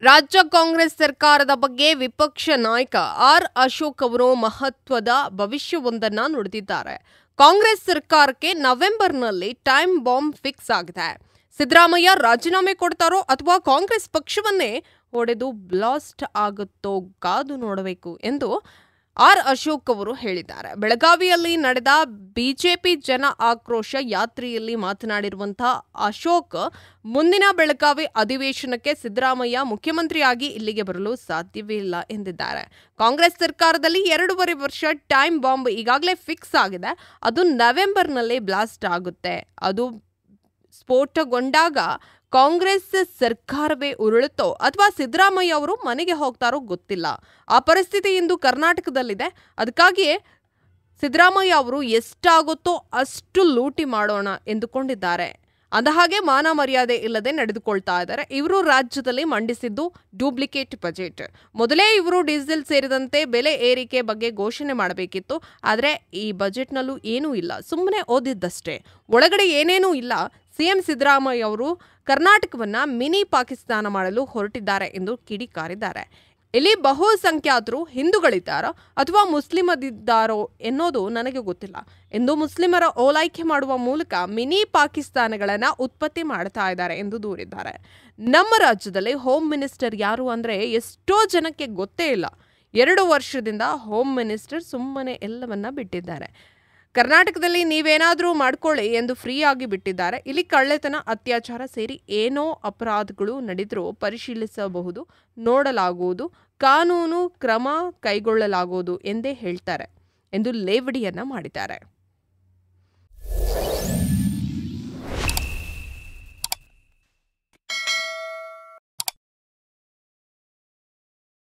ರಾಜ್ಯ ಕಾಂಗ್ರೆಸ್ ಸರ್ಕಾರದ ಬಗ್ಗೆ ವಿಪಕ್ಷ ನಾಯಕ ಆರ್ ಅಶೋಕ್ ಅವರು ಮಹತ್ವದ ಭವಿಷ್ಯವೊಂದನ್ನು ನುಡಿದಿದ್ದಾರೆ. ಕಾಂಗ್ರೆಸ್ ಸರ್ಕಾರಕ್ಕೆ ನವೆಂಬರ್ನಲ್ಲಿ ಟೈಮ್ ಬಾಂಬ್ ಫಿಕ್ಸ್ ಆಗಿದೆ. ಸಿದ್ದರಾಮಯ್ಯ ರಾಜೀನಾಮೆ ಕೊಡ್ತಾರೋ ಅಥವಾ ಕಾಂಗ್ರೆಸ್ ಪಕ್ಷವನ್ನೇ ಒಡೆದು ಬ್ಲಾಸ್ಟ್ ಆಗುತ್ತೋ ಕಾದು ನೋಡಬೇಕು ಎಂದು ಆರ್ ಅಶೋಕ್ ಅವರು ಹೇಳಿದ್ದಾರೆ. ಬೆಳಗಾವಿಯಲ್ಲಿ ನಡೆದ ಬಿಜೆಪಿ ಜನ ಆಕ್ರೋಶ ಯಾತ್ರೆಯಲ್ಲಿ ಮಾತನಾಡಿರುವಂತಹ ಅಶೋಕ್, ಮುಂದಿನ ಬೆಳಗಾವಿ ಅಧಿವೇಶನಕ್ಕೆ ಸಿದ್ದರಾಮಯ್ಯ ಮುಖ್ಯಮಂತ್ರಿಯಾಗಿ ಇಲ್ಲಿಗೆ ಬರಲು ಸಾಧ್ಯವೇ ಇಲ್ಲ ಎಂದಿದ್ದಾರೆ. ಕಾಂಗ್ರೆಸ್ ಸರ್ಕಾರದಲ್ಲಿ 2.5 ವರ್ಷ ಟೈಮ್ ಬಾಂಬ್ ಈಗಾಗಲೇ ಫಿಕ್ಸ್ ಆಗಿದೆ. ಅದು ನವೆಂಬರ್ನಲ್ಲೇ ಬ್ಲಾಸ್ಟ್ ಆಗುತ್ತೆ. ಅದು ಸ್ಫೋಟಗೊಂಡಾಗ ಕಾಂಗ್ರೆಸ್ ಸರ್ಕಾರವೇ ಉರುಳುತ್ತೋ ಅಥವಾ ಸಿದ್ದರಾಮಯ್ಯ ಅವರು ಮನೆಗೆ ಹೋಗ್ತಾರೋ ಗೊತ್ತಿಲ್ಲ. ಆ ಪರಿಸ್ಥಿತಿ ಇಂದು ಕರ್ನಾಟಕದಲ್ಲಿದೆ. ಅದಕ್ಕಾಗಿಯೇ ಸಿದ್ದರಾಮಯ್ಯ ಅವರು ಎಷ್ಟಾಗುತ್ತೋ ಅಷ್ಟು ಲೂಟಿ ಮಾಡೋಣ ಎಂದುಕೊಂಡಿದ್ದಾರೆ. ಅಂದಹಾಗೆ ಮಾನ ಮರ್ಯಾದೆ ಇಲ್ಲದೆ ನಡೆದುಕೊಳ್ತಾ ಇದ್ದಾರೆ. ಇವರು ರಾಜ್ಯದಲ್ಲಿ ಮಂಡಿಸಿದ್ದು ಡೂಪ್ಲಿಕೇಟ್ ಬಜೆಟ್. ಮೊದಲೇ ಇವರು ಡೀಸೆಲ್ ಸೇರಿದಂತೆ ಬೆಲೆ ಏರಿಕೆ ಬಗ್ಗೆ ಘೋಷಣೆ ಮಾಡಬೇಕಿತ್ತು. ಆದರೆ ಈ ಬಜೆಟ್ನಲ್ಲೂ ಏನೂ ಇಲ್ಲ, ಸುಮ್ಮನೆ ಓದಿದ್ದಷ್ಟೇ. ಒಳಗಡೆ ಏನೇನೂ ಇಲ್ಲ. ಸಿಎಂ ಸಿದ್ದರಾಮಯ್ಯ ಅವರು ಕರ್ನಾಟಕವನ್ನ ಮಿನಿ ಪಾಕಿಸ್ತಾನ ಮಾಡಲು ಹೊರಟಿದ್ದಾರೆ ಎಂದು ಕಿಡಿಕಾರಿದ್ದಾರೆ. ಇಲ್ಲಿ ಬಹುಸಂಖ್ಯಾತರು ಹಿಂದೂಗಳಿದ್ದಾರೋ ಅಥವಾ ಮುಸ್ಲಿಮರಿದ್ದಾರೋ ಎನ್ನೋದು ನನಗೆ ಗೊತ್ತಿಲ್ಲ ಎಂದು ಮುಸ್ಲಿಮರ ಓಲೈಕೆ ಮಾಡುವ ಮೂಲಕ ಮಿನಿ ಪಾಕಿಸ್ತಾನಗಳನ್ನು ಉತ್ಪತ್ತಿ ಮಾಡ್ತಾ ಇದ್ದಾರೆ ಎಂದು ದೂರಿದ್ದಾರೆ. ನಮ್ಮ ರಾಜ್ಯದಲ್ಲಿ ಹೋಮ್ ಮಿನಿಸ್ಟರ್ ಯಾರು ಅಂದರೆ ಎಷ್ಟೋ ಜನಕ್ಕೆ ಗೊತ್ತೇ ಇಲ್ಲ. 2 ವರ್ಷದಿಂದ ಹೋಮ್ ಮಿನಿಸ್ಟರ್ ಸುಮ್ಮನೆ ಎಲ್ಲವನ್ನ ಬಿಟ್ಟಿದ್ದಾರೆ. ಕರ್ನಾಟಕದಲ್ಲಿ ನೀವೇನಾದರೂ ಮಾಡ್ಕೊಳ್ಳಿ ಎಂದು ಫ್ರೀ ಆಗಿ ಬಿಟ್ಟಿದ್ದಾರೆ. ಇಲ್ಲಿ ಕಳ್ಳತನ, ಅತ್ಯಾಚಾರ ಸೇರಿ ಏನೋ ಅಪರಾಧಗಳು ನಡೆದರೂ ಪರಿಶೀಲಿಸಬಹುದು, ನೋಡಲಾಗುವುದು, ಕಾನೂನು ಕ್ರಮ ಕೈಗೊಳ್ಳಲಾಗುವುದು ಎಂದೇ ಹೇಳ್ತಾರೆ ಎಂದು ಲೇವಡಿಯನ್ನ ಮಾಡಿದ್ದಾರೆ.